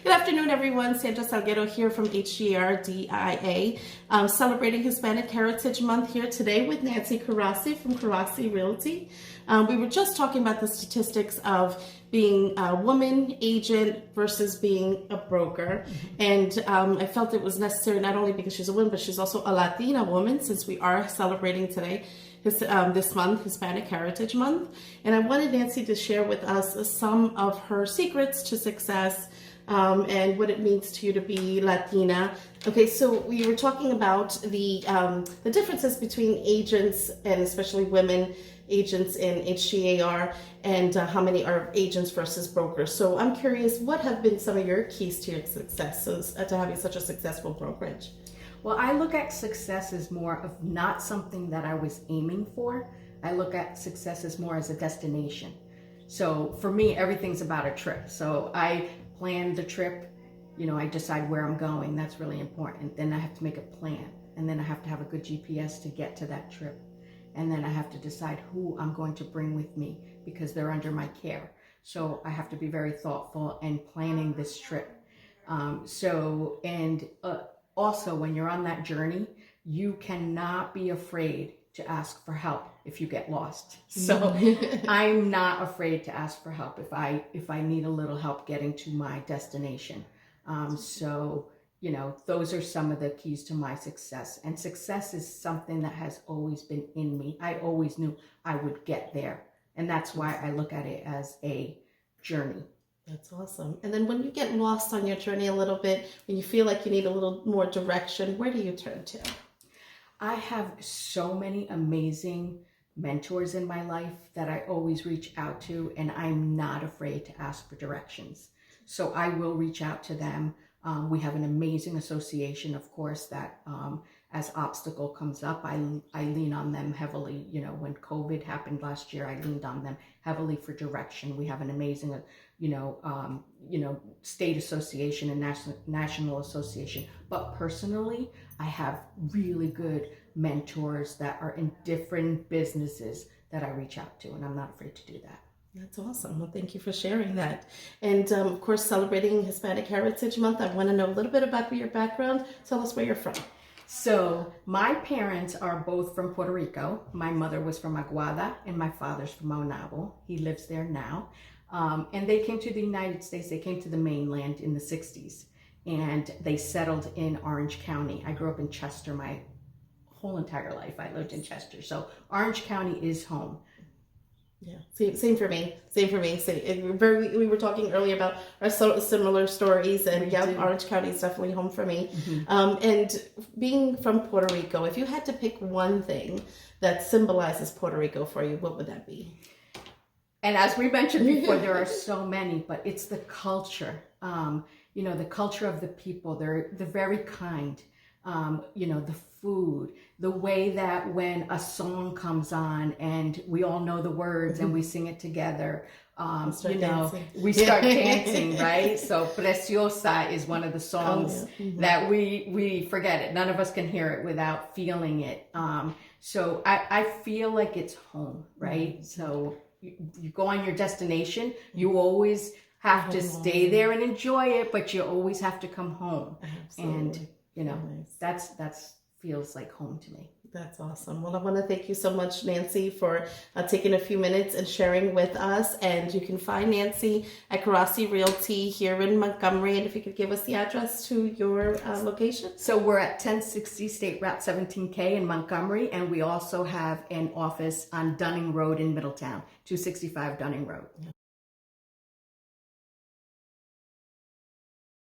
Good afternoon, everyone. Sandra Salguero here from HGAR DIA, celebrating Hispanic Heritage Month here today with Nancy Curasi from Curasi Realty. We were just talking about the statistics of being a woman agent versus being a broker. And I felt it was necessary not only because she's a woman, but she's also a Latina woman, since we are celebrating today this month, Hispanic Heritage Month. And I wanted Nancy to share with us some of her secrets to success and what it means to you to be Latina. Okay, so we were talking about the differences between agents and especially women agents in HGAR and how many are agents versus brokers. So I'm curious, what have been some of your keys to your success, to having such a successful brokerage? Well, I look at success as more of not something that I was aiming for. I look at success as more as a destination. So for me, everything's about a trip. So I plan the trip, I decide where I'm going. That's really important. Then I have to make a plan. And then I have to have a good GPS to get to that trip. And then I have to decide who I'm going to bring with me because they're under my care. So I have to be very thoughtful in planning this trip. Also, when you're on that journey, you cannot be afraid to ask for help if you get lost. So I'm not afraid to ask for help if I need a little help getting to my destination. Those are some of the keys to my success. And success is something that has always been in me. I always knew I would get there. And that's why I look at it as a journey. That's awesome. And then when you get lost on your journey a little bit, when you feel like you need a little more direction, where do you turn to? I have so many amazing mentors in my life that I always reach out to, and I'm not afraid to ask for directions. So I will reach out to them. We have an amazing association, of course, that as obstacle comes up, I lean on them heavily. When COVID happened last year, I leaned on them heavily for direction. We have an amazing, state association and national association. But personally, I have really good mentors that are in different businesses that I reach out to, and I'm not afraid to do that. That's awesome. Well, thank you for sharing that. And of course, celebrating Hispanic Heritage Month, I want to know a little bit about your background. Tell us where you're from. So my parents are both from Puerto Rico. My mother was from Aguada and my father's from Maunabo. He lives there now. And they came to the United States. They came to the mainland in the 60s and they settled in Orange County. I grew up in Chester my whole entire life. I lived in Chester. So Orange County is home. Yeah, same for me. We were talking earlier about our similar stories, and Orange County is definitely home for me. And being from Puerto Rico, if you had to pick one thing that symbolizes Puerto Rico for you, what would that be? And as we mentioned before, there are so many, but it's the culture. The culture of the people. They're very kind. The food, the way that when a song comes on and we all know the words and we sing it together, we start dancing, right? So Preciosa is one of the songs that we forget it. None of us can hear it without feeling it. So I feel like it's home, right? So you go on your destination, you always have to stay there and enjoy it, but you always have to come home. Absolutely. And that's feels like home to me. That's awesome. Well, I want to thank you so much, Nancy, for taking a few minutes and sharing with us. And you can find Nancy at Curasi Realty here in Montgomery. And if you could give us the address to your location. So we're at 1060 State Route 17K in Montgomery. And we also have an office on Dunning Road in Middletown, 265 Dunning Road.